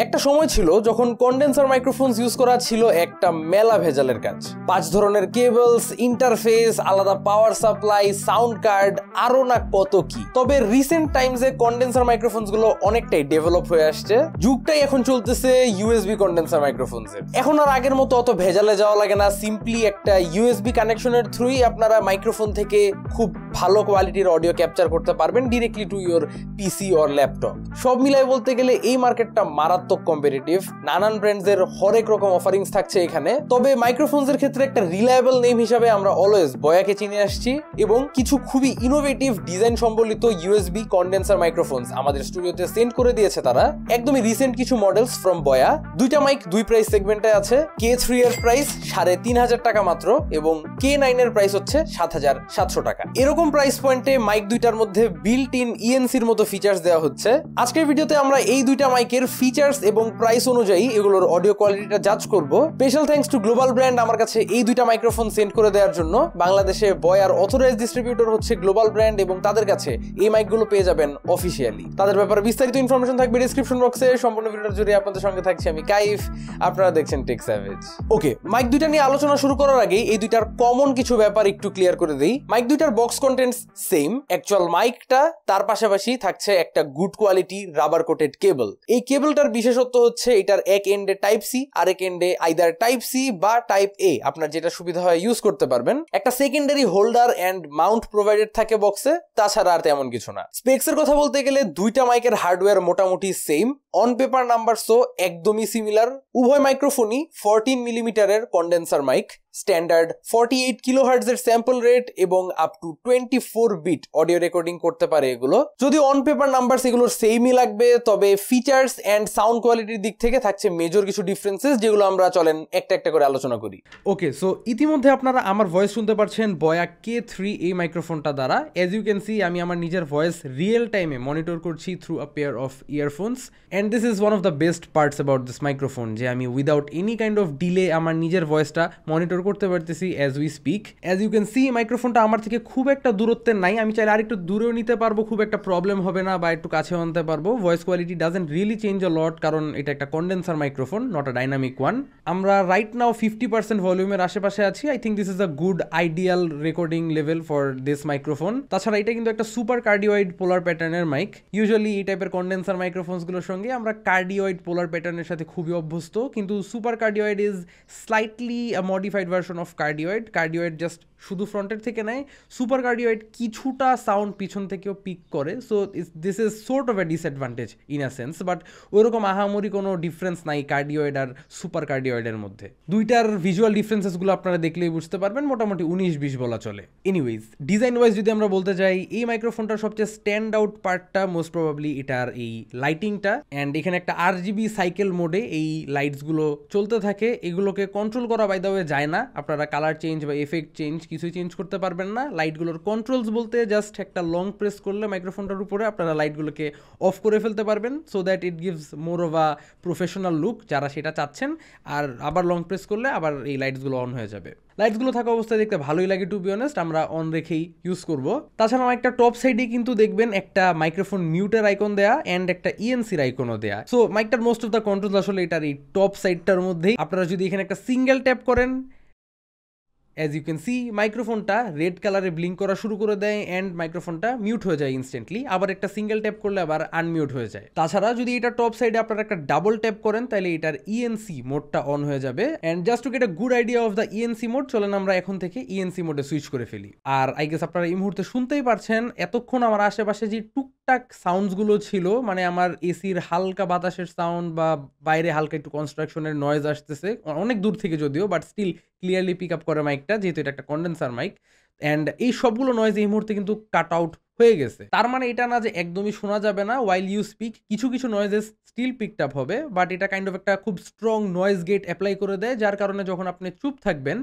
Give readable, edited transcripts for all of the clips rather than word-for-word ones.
একটা সময় ছিল যখন কন্ডেন্সার মাইক্রোফোনস ইউজ করা ছিল একটা মেলা ভেজালের কাজ। 5 ধরনের কেবলস, ইন্টারফেস, আলাদা পাওয়ার সাপ্লাই, সাউন্ড কার্ড, আরো না কত কি। তবে রিসেন্ট টাইমসে কন্ডেন্সার মাইক্রোফোনস গুলো অনেকটাই ডেভেলপ হয়ে আসছে। যুগটাই এখন চলতেছে ইউএসবি কন্ডেন্সার মাইক্রোফোনস এর। এখন আর আগের মতো অত ভেজালে যাওয়া লাগে না। সিম্পলি একটা ইউএসবি কানেকশনের থ্রুই আপনারা মাইক্রোফোন থেকে খুব ভালো কোয়ালিটির অডিও ক্যাপচার করতে পারবেন directly to your PC or laptop. সব মিলাই বলতে গেলে এই মার্কেটটা মারাত্মক কম্পিটিটিভ। নানান ব্র্যান্ডসের হরেক রকম অফারিংস থাকছে এখানে। তবে মাইক্রোফোনসের ক্ষেত্রে একটা রিলায়েবল নেম হিসাবে আমরা অলওয়েজ বয়াকে চিনে আসছি এবং কিছু খুবই ইনোভেটিভ ডিজাইন সম্বলিত ইউএসবি কন্ডেন্সার মাইক্রোফোনস আমাদের স্টুডিওতে সেন্ড করে দিয়েছে তারা। একদমই রিসেন্ট কিছু মডেলস ফ্রম বয়া। দুইটা মাইক দুই প্রাইস সেগমেন্টে আছে। K3 এর প্রাইস 3,500 টাকা মাত্র এবং K9 এর প্রাইস হচ্ছে 7,700 টাকা। এরকম প্রাইস পয়েন্টে মাইক দুইটার মধ্যে বিল্ট ইন ইএনসির মতো ফিচার্স দেওয়া হচ্ছে। আজকের ভিডিওতে আমরা এই দুইটা মাইকের ফিচার্স এবং প্রাইস অনুযায়ী এগুলোর অডিও কোয়ালিটিটা জাজ করব। Special thanks to global brand আমার কাছে এই দুইটা মাইক্রোফোন সেন্ড করে দেওয়ার জন্য। বাংলাদেশে বয়ার অথরাইজড ডিস্ট্রিবিউটর হচ্ছে গ্লোবাল ব্র্যান্ড এবং তাদের কাছে এই মাইকগুলো পেয়ে যাবেন অফিশিয়ালি। তাদের ব্যাপারে বিস্তারিত ইনফরমেশন থাকবে ডেসক্রিপশন বক্সে। সম্পূর্ণ ভিডিওটা জুড়ে আপনাদের সঙ্গে থাকছি আমি কাইফ, আপনারা দেখছেন টেক স্যাভেজ। ওকে, মাইক দুইটা নিয়ে আলোচনা শুরু করার আগে এই দুইটার কমন কিছু ব্যাপার একটু ক্লিয়ার করে দেই। মাইক দুইটার বক্স কন্টেন্টস সেম। অ্যাকচুয়াল মাইকটা তার পাশাপাশি থাকছে একটা গুড কোয়ালিটি রাবার কোটেড কেবল। এই কেবলটার বিশেষত্ব হচ্ছে এটার এক এন্ডে টাইপ সি, আরেক এন্ডে আইদার টাইপ সি বা টাইপ এ, আপনার যেটা সুবিধা হয় ইউজ করতে পারবেন। একটা secondary holder end mount provided থাকে বক্সে, তাছাড়া আর তেমন কিছু না। স্পেক্সের কথা বলতে গেলে দুইটা মাইকের হার্ডওয়্যার মোটামুটি সেম। অন পেপার নাম্বারসও একদমই সিমিলার। উভয় মাইক্রোফোনই 14 মিলিমিটারের কন্ডেন্সার মাইক, স্ট্যান্ডার্ড 48 কিলোহার্টজ এর স্যাম্পল রেট এবং up to 24 bit audio recording করতে পারে এগুলো। যদি অন পেপার নাম্বারস এগুলোর সেমই লাগবে, তবে ফিচার্স এন্ড সাউন্ড কোয়ালিটির দিক থেকে থাকছে মেজর কিছু ডিফারেন্সেস, যেগুলো আমরা চলেন একটা একটা করে আলোচনা করি। ওকে, সো ইতিমধ্যে আপনারা আমার ভয়েস শুনতে পারছেন বয়া K3 এই মাইক্রোফোনটা দ্বারা। এজ ইউ ক্যান সি, আমি আমার নিজের ভয়েস রিয়েল টাইমে মনিটর করছি through a pair of earphones. And this is one of the best parts about this microphone, যে আমি without any kind of delay আমার নিজের ভয়েসটা মনিটর করতে পারতেছি as we speak. As you can see, মাইক্রোফোনটা আমার থেকে খুব একটা দূরত্বে নাই। আমি চাইলে আরেকটু দূরেও নিতে পারবো, খুব একটা প্রবলেম হবে না, বা একটু কাছেও আনতে পারবো। Voice quality doesn't really change a lot, কারণ এটা একটা condenser microphone, not a dynamic one. আমরা রাইট নাও 50% ভলিউমের আশেপাশে আছি। I think this is a good ideal recording level for this microphone. তাছাড়া এটা কিন্তু একটা সুপার কার্ডিওয়েড পোলার প্যাটার্নের মাইক। ইউজুয়ালি এই টাইপের কন্ডেন্সার মাইক্রোফোনসগুলোর সঙ্গে আমরা কার্ডিওয়েড পোলার প্যাটার্নের সাথে খুবই অভ্যস্ত, কিন্তু super cardioid is slightly a modified version of cardioid. Cardioid just শুধু ফ্রন্টের থেকে নেয়, সুপার কার্ডিওয়েড কিছুটা সাউন্ড পিছন থেকেও পিক করে। So this is sort of A disadvantage in a sense, but ওইরকম আহামরি কোনো ডিফারেন্স নাই কার্ডিওয়েড আর সুপার কার্ডিওয়েডের মধ্যে। দুইটার ভিজুয়াল ডিফারেন্সেসগুলো আপনারা দেখলেই বুঝতে পারবেন, মোটামুটি 19-20 বলা চলে। এনিওয়েজ, ডিজাইন ওয়াইজ যদি আমরা বলতে যাই, এই মাইক্রোফোনটার সবচেয়ে স্ট্যান্ড আউট পার্টটা মোস্ট প্রবাবলি এটার এই লাইটিংটা। অ্যান্ড এখানে একটা RGB সাইকেল মোডে এই লাইটসগুলো চলতে থাকে। এগুলোকে কন্ট্রোল করা বাই দ্য ওয়ে যায় না, আপনারা কালার চেঞ্জ বা এফেক্ট চেঞ্জ কিছুই চেঞ্জ করতে পারবেন না। লাইটগুলোর কন্ট্রোলস বলতে জাস্ট একটা লং প্রেস করলে মাইক্রোফোনটার উপরে আপনারা লাইটগুলোকে অফ করে ফেলতে পারবেন, so that it gives more of a professional look যারা সেটা চাচ্ছেন। আর আবার লং প্রেস করলে আবার এই লাইটসগুলো অন হয়ে যাবে। লাইটসগুলো থাকা অবস্থায় দেখতে ভালোই লাগে, টু বি অনেস্ট। আমরা অন রেখেই ইউজ করব। তাছাড়া একটা টপ সাইডে কিন্তু দেখবেন একটা মাইক্রোফোন মিউটের আইকন দেয়া অ্যান্ড একটা ইএনসির আইকনও দেয়া। সো মাইকটার মোস্ট অফ দ্য কন্ট্রোলস আসলে এটার এই টপ সাইডটার মধ্যেই। আপনারা যদি এখানে একটা সিঙ্গেল ট্যাপ করেন, অ্যাজ ইউ ক্যান সি, মাইক্রোফোনটা রেড কালারে ব্লিঙ্ক করা শুরু করে দেয় অ্যান্ড মাইক্রোফোনটা মিউট হয়ে যায় ইনস্ট্যান্টলি। আবার একটা সিঙ্গেল ট্যাপ করলে আবার আনমিউট হয়ে যায়। তাছাড়া যদি এটা টপ সাইডে আপনারা একটা ডাবল ট্যাপ করেন, তাহলে এটার ইএনসি মোডটা অন হয়ে যাবে। And just to get a good idea of the ENC mode, চলেন আমরা এখন থেকে ইএনসি মোডে সুইচ করে ফেলি। আর আই গেস আপনারা এই মুহূর্তে শুনতেই পারছেন, এতক্ষণ আমার আশেপাশে যে টুকটাক সাউন্ডসগুলো ছিল, মানে আমার এসির হালকা বাতাসের সাউন্ড বা বাইরে হালকা একটু কনস্ট্রাকশনের নয়েজ আসতেছে অনেক দূর থেকে যদিও, but still clearly pick up করে মাইকটা, যেহেতু এটা একটা কন্ডেন্সার মাইক। অ্যান্ড এই সবগুলো নয়েজ এই মুহূর্তে কিন্তু কাট আউট হয়ে গেছে। তার মানে এটা না যে একদমই শোনা যাবে না ওয়াইল ইউ স্পিক, কিছু কিছু নয়েজেস স্টিল পিকড আপ হবে, বাট এটা কাইন্ড অফ একটা খুব স্ট্রং নয়েজ গেট অ্যাপ্লাই করে দেয়, যার কারণে যখন আপনি চুপ থাকবেন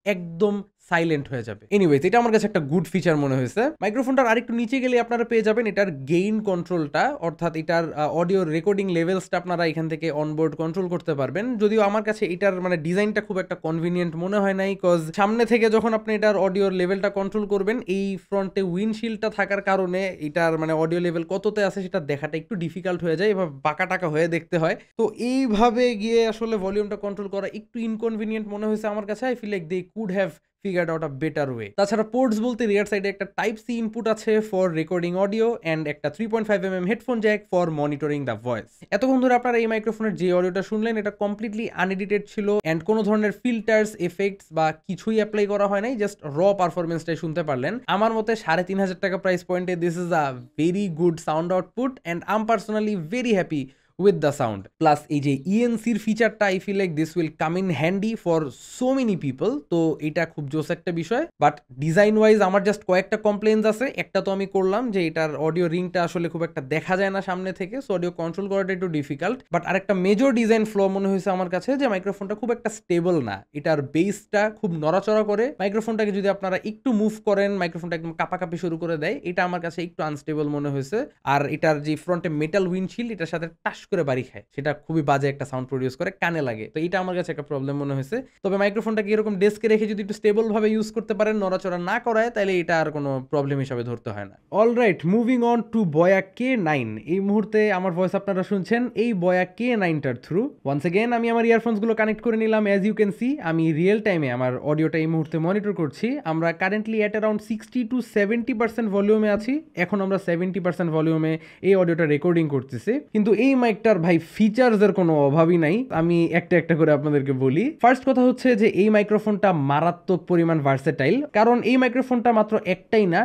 একদম সাইলেন্ট হয়ে যাবে। এনিওয়েজ, এটা আমার কাছে একটা গুড ফিচার মনে হয়েছে। মাইক্রোফোনটার আরেকটু নিচে গেলে আপনারা পেয়ে যাবেন এটার গেইন কন্ট্রোলটা, অর্থাৎ এটার অডিও রেকর্ডিং লেভেলসটা আপনারা এখান থেকে অনবোর্ড কন্ট্রোল করতে পারবেন। যদিও আমার কাছে এটার মানে ডিজাইনটা খুব একটা কনভিনিয়েন্ট মনে হয় নাই, কজ সামনে থেকে যখন আপনি এটার অডিওর লেভেলটা কন্ট্রোল করবেন, এই ফ্রন্টে উইন্ডশিল্ডটা থাকার কারণে এটার মানে অডিও লেভেল কততে আছে সেটা দেখাটা একটু ডিফিকাল্ট হয়ে যায়, এভাবে বাঁকা টাকা হয়ে দেখতে হয়। তো এইভাবে গিয়ে আসলে ভলিউমটা কন্ট্রোল করা একটু ইনকনভিনিয়েন্ট মনে হয়েছে আমার কাছে। I feel like they could have figured out a better way. তাছাড়া পোর্টস বলতে রিয়ার সাইডে একটা টাইপ সি ইনপুট আছে ফর রেকর্ডিং অডিও অ্যান্ড একটা 3.5mm headphone jack for monitoring the voice. এতক্ষণ ধরে আপনারা এই মাইক্রোফোনের যে অডিওটা শুনলেন এটা কমপ্লিটলি আনএডিটেড ছিল অ্যান্ড কোনো ধরনের ফিল্টার্স, এফেক্টস বা কিছুই অ্যাপ্লাই করা হয় নাই, জাস্ট র পারফরমেন্সটাই শুনতে পারলেন। আমার মতে 3,500 টাকা প্রাইস পয়েন্টে this is a very good sound output and I am personally very happy with the sound. Plus এই যে ENCর ফিচারটা I feel like this will come in handy for so many people, তো এটা খুব জোস একটা বিষয়। বাট ডিজাইন ওয়াইজ আমার just কয়েকটা কমপ্লেন্স আছে। একটা তো আমি করলাম যে এটার অডিও রিংটা আসলে খুব একটা দেখা যায় না সামনে থেকে, সো অডিও কন্ট্রোল করাটা একটু ডিফিকাল্ট। বাট আরেকটা মেজর ডিজাইন ফ্লো মনে হয়েছে আমার কাছে যে মাইক্রোফোনটা খুব একটা স্টেবল না, এটার বেসটা খুব নড়াচড়া করে। মাইক্রোফোনটাকে যদি আপনারা একটু মুভ করেন মাইক্রোফোনটা একদম কাঁপাকাঁপি শুরু করে দেয়, এটা আমার কাছে একটু আনস্টেবল মনে হয়েছে। আর এটার যে ফ্রন্টে মেটাল উইন্ডশিল্ড এটার সাথে টাস করে বাড়ি খায়, সেটা খুবই বাজে একটা সাউন্ড প্রডিউস করে, কানে লাগে। তো এটা আমার কাছে একটা প্রবলেম মনে হয়েছে। তবে মাইক্রোফোনটাকে এরকম ডেস্কে রেখে যদি একটু স্টেবল ভাবে ইউজ করতে পারেন, নড়াচড়া না করায়, তাহলে এটা আর কোনো প্রবলেম হিসাবে ধরতে হয় না। অলরাইট, মুভিং অন টু বয়া K9। এই মুহূর্তে আমার ভয়েস আপনারা শুনছেন এই বয়া K9টার থ্রু। ওয়ান্স এগেন আমি আমার ইয়ারফোনসগুলো কানেক্ট করে নিলাম। অ্যাজ ইউ ক্যান সি আমি রিয়েল টাইমে আমার অডিওটা এই মুহূর্তে মনিটর করছি। আমরা কারেন্টলি অ্যাট অ্যারাউন্ড 60 to 70% ভলিউমে আছি। এখন আমরা 70% ভলিউমে এই অডিওটা রেকর্ডিং করতেছি। কিন্তু এই মাইকটার ভাই ফিচারসের কোনো অভাবই নাই। আমি একটা একটা করে আপনাদেরকে বলি। ফার্স্ট কথা হচ্ছে যে এই মাইক্রোফোনটা মারাত্মক পরিমাণ ভার্সেটাইল, কারণ এই মাইক্রোফোনটা মাত্র একটাই না,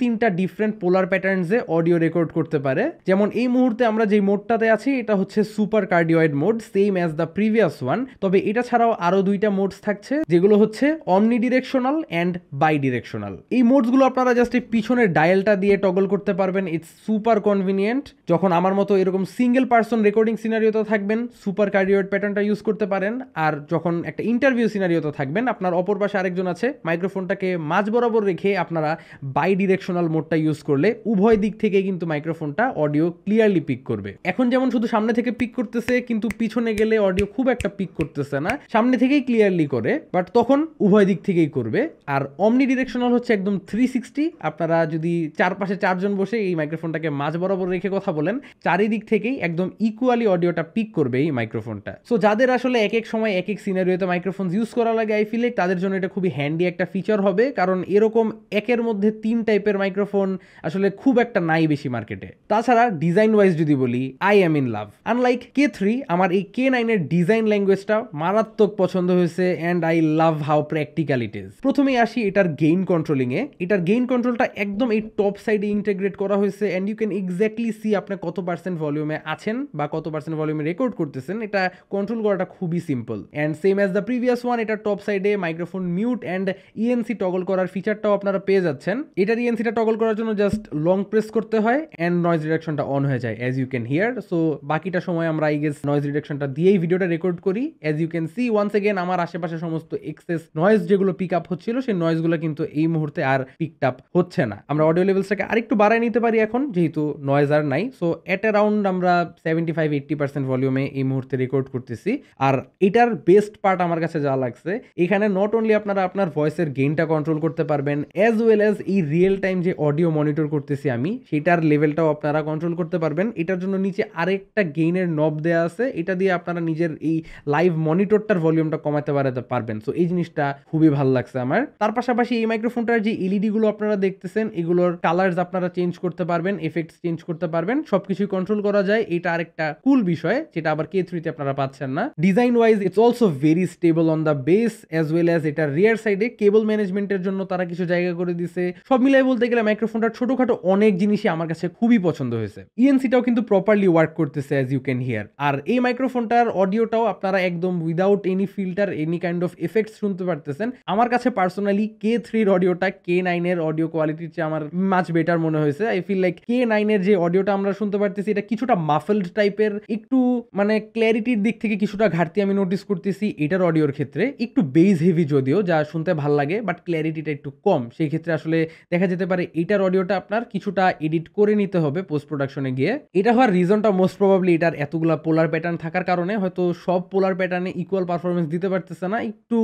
তিনটা ডিফারেন্ট পোলার প্যাটার্নসে অডিও রেকর্ড করতে পারে। যেমন এই মুহূর্তে আমরা যে মোডটাতে আছি এটা হচ্ছে super cardioid mode, same as the previous one. তবে এটা ছাড়াও আরো দুইটা মোডস থাকছে যেগুলো হচ্ছে অমনি ডিরেকশনাল অ্যান্ড বাই ডিরেকশনাল। এই মোডসগুলো আপনারা জাস্ট এই পিছনের ডায়ালটা দিয়ে টগল করতে পারবেন। It's super convenient. যখন আমার মতো এরকম সিঙ্গেল পার্সন রেকর্ডিং সিনারিওতে থাকবেন সুপার কার্ডিওয়েড প্যাটার্নটা ইউজ করতে পারেন। আর যখন একটা ইন্টারভিউ সিনারিওতে থাকবেন আপনার অপর পাশে আরেকজন আছে, মাইক্রোফোনটাকে মাঝ বরাবর রেখে আপনারা বাই ডিরেকশনাল মোডটা ইউজ করলে উভয় দিক থেকে কিন্তু মাইক্রোফোনটা অডিও ক্লিয়ারলি পিক করবে। এখন যেমন শুধু সামনে থেকে পিক করতেছে, কিন্তু পিছনে গেলে অডিও খুব একটা পিক করতেছে না, সামনে থেকেই ক্লিয়ারলি করে, বাট তখন উভয় দিক থেকেই করবে। আর অমনি ডিরেকশনাল হচ্ছে একদম 360। আপনারা যদি চারপাশে চারজন বসে এই মাইক্রোফোনটাকে মাঝ বরাবর রেখে কথা বলেন, চারিদিক থেকেই একদম ইকুয়ালি অডিওটা পিক করবে এই মাইক্রোফোনটা। সো যাদের আসলে এক এক সময় এক এক সিনারিওতে মাইক্রোফোন ইউজ করা লাগে, আই ফিল লাইক তাদের জন্য এটা খুবই হ্যান্ডি একটা ফিচার হবে, কারণ এরকম একের মধ্যে 3 টাইপের মাইক্রোফোন আসলে খুব একটা নাই বেশি মার্কেটে। তাছাড়া ডিজাইন ওয়াইজ যদি বলি, I am in love. Unlike K3, আমার এই K9 এর ডিজাইন ল্যাঙ্গুয়েজটা মারাত্মক পছন্দ হয়েছে and I love how practical it is. প্রথমেই আসি এটার গেইন কন্ট্রোলিং এ। এটার গেইন কন্ট্রোলটা একদম এই টপ সাইডে ইন্টিগ্রেট করা হয়েছে and you can exactly see আপনি কত পার্সেন্ট ভলিউমে আছেন বা কত পার্সেন্ট ভলিউমে রেকর্ড করতেছেন। এটা কন্ট্রোল করাটা খুবই simple and same as the previous one. এটা টপ সাইডে microphone mute and ENC toggle করার ফিচারটাও আপনারা পেয়ে যাচ্ছেন। এটার ইএনসিটা টগল করার জন্য জাস্ট লং প্রেস করতে হয় অ্যান্ড নয়েজ রিডাকশনটা অন হয়ে যায়, as you can hear. So বাকিটা সময় আমরা আই গেস নয়েজ রিডাকশনটা দিয়েই ভিডিওটা রেকর্ড করি। As you can see once again আমার আশেপাশে সমস্ত এক্সেস নয়েজ যেগুলো পিক আপ হচ্ছিল সেই নয়েজগুলো কিন্তু এই মুহূর্তে আর পিক আপ হচ্ছে না। আমরা অডিও লেভেলসটাকে আরেকটু বাড়ায় নিতে পারি এখন, যেহেতু নয়েজ আর নাই। সো এট অ্যারাউন্ড আমরা 75-80% ভলিউমে এই মুহূর্তে রেকর্ড করতেছি। আর এটার বেস্ট পার্ট আমার কাছে যা লাগছে, এখানে নট অনলি আপনারা আপনার ভয়েসের গেইনটা কন্ট্রোল করতে পারবেন, অ্যাজ ওয়েল অ্যাজ এই রিয়েল টাইম যে অডিও মনিটর করতেছি আমি সেটার লেভেলটাও আপনারা কন্ট্রোল করতে পারবেন। এটার জন্য নিচে আরেকটা গেইনের নব দেওয়া আছে, এটা দিয়ে আপনারা নিজের এই লাইভ মনিটরটার ভলিউমটা কমাতে বাড়াতে পারবেন। সো এই জিনিসটা খুবই ভালো লাগছে আমার। তার পাশাপাশি এই মাইক্রোফোনটার যে এলইডি গুলো আপনারা দেখতেছেন, এগুলোর কালার্স আপনারা চেঞ্জ করতে পারবেন, এফেক্টস চেঞ্জ করতে পারবেন, সবকিছুই কন্ট্রোল করা যায়। এটা আরেকটা কুল বিষয় যেটা আবার K3 তে আপনারা পাচ্ছেন না। Design wise it's also very stable on the base as well as এটার রিয়ার সাইডে কেবল ম্যানেজমেন্টের জন্য তারা কিছু জায়গা করে দিছে। সব মিলে মিলাই বলতে গেলে মাইক্রোফোনটার ছোটখাটো অনেক জিনিসই আমার কাছে খুবই পছন্দ হয়েছে। ইএনসিটাও কিন্তু প্রপারলি ওয়ার্ক করতেছে অ্যাজ ইউ ক্যান হিয়ার। আর এই মাইক্রোফোনটার অডিওটাও আপনারা একদম without any filter any kind of effects শুনতে পারতেছেন। আমার কাছে পার্সোনালি K3 অডিওটা K9 এর অডিও কোয়ালিটির চেয়ে আমার মাচ বেটার মনে হয়েছে। আই ফিল লাইক K9 এর যে অডিওটা আমরা শুনতে পারতেছি এটা কিছুটা মাফলড টাইপের, একটু মানে ক্ল্যারিটির দিক থেকে কিছুটা ঘাটতি আমি নোটিস করতেছি এটার অডিওর ক্ষেত্রে। একটু বেস হেভি যদিও, যা শুনতে ভাল লাগে, বাট ক্ল্যারিটিটা একটু কম। সেই ক্ষেত্রে আসলে দেখা যেতে পারে এটার অডিওটা আপনার কিছুটা এডিট করে নিতে হবে পোস্ট প্রোডাকশনে গিয়ে। এটা হওয়ার রিজনটা মোস্ট প্রবাবলি এটার এতগুলা পোলার প্যাটার্ন থাকার কারণে হয়তো সব পোলার প্যাটার্নে ইকুয়াল পারফরমেন্স দিতে পারতেছে না, একটু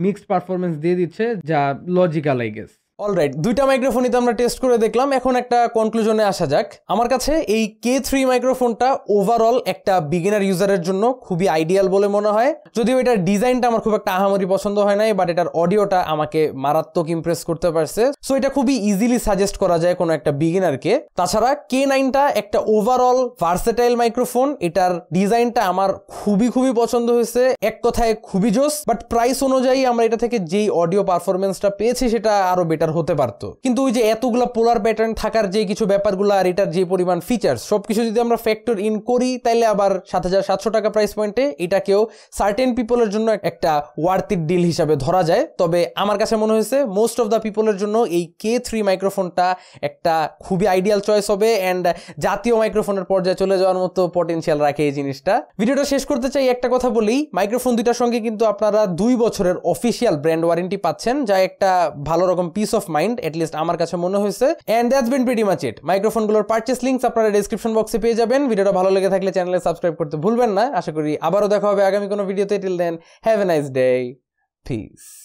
মিক্সড পারফরমেন্স দিয়ে দিচ্ছে, যা লজিক্যাল আই গেস। অলরাইট, দুইটা মাইক্রোফোনই তো আমরা টেস্ট করে দেখলাম, এখন একটা কনক্লুশনে আসা যাক। আমার কাছে এই K3 মাইক্রোফোনটা ওভারঅল একটা বিগিনার ইউজারের জন্য খুবই আইডিয়াল বলে মনে হয়। যদিও এটার ডিজাইনটা আমার খুব একটা আহামরি পছন্দ হয় নাই, বাট এটার অডিওটা আমাকে মারাত্মক ইমপ্রেস করতে পারছে। সো এটা খুবই ইজিলি সাজেস্ট করা যায় কোনো একটা বিগিনারকে। তাছাড়া K9টা একটা ওভারঅল ভার্সেটাইল মাইক্রোফোন, এটার ডিজাইনটা আমার খুবই পছন্দ হয়েছে, এক কথায় খুবই জোস। বাট প্রাইস অনুযায়ী আমরা এটা থেকে যেই অডিও পারফরমেন্সটা পেয়েছি সেটা আরো বেটার হতে পারতো। কিন্তু ওই যে এতগুলা পোলার প্যাটার্ন থাকার যে কিছু ব্যাপারগুলো আর এটার যে পরিমাণ ফিচার্স সবকিছু যদি আমরা ফ্যাক্টর ইন করি, তাইলে আবার ৭৭০০ টাকা প্রাইস পয়েন্টে এটাকেও সার্টেন পিপলের জন্য একটা ওয়ার্থ ডিল হিসাবে ধরা যায়। তবে আমার কাছে মনে হয়েছে মোস্ট অফ দ্য পিপলের জন্য এই K3 মাইক্রোফোনটা একটা খুবই আইডিয়াল চয়েস হবে, অ্যান্ড জাতীয় মাইক্রোফোনের পর্যায়ে চলে যাওয়ার মতো পটেনশিয়াল রাখে এই জিনিসটা। ভিডিওটা শেষ করতে চাই একটা কথা বলেই, মাইক্রোফোন দুইটার সঙ্গে কিন্তু আপনারা 2 বছরের অফিসিয়াল ব্র্যান্ড ওয়ারেন্টি পাচ্ছেন, যা একটা ভালো রকম পিস অফ মাইন্ড এটলিস্ট আমার কাছে মনে হয়েছে। And that's been pretty much it. মাইক্রোফোনগুলোর পারচেস লিংকস আপনারা ডেসক্রিপশন বক্সে পেয়ে যাবেন। ভিডিওটা ভালো লেগে থাকলে চ্যানেলে সাবস্ক্রাইব করতে ভুলবেন না। আশা করি আবারও দেখা হবে আগামী কোনো ভিডিওতে। Till then have a nice day, piece.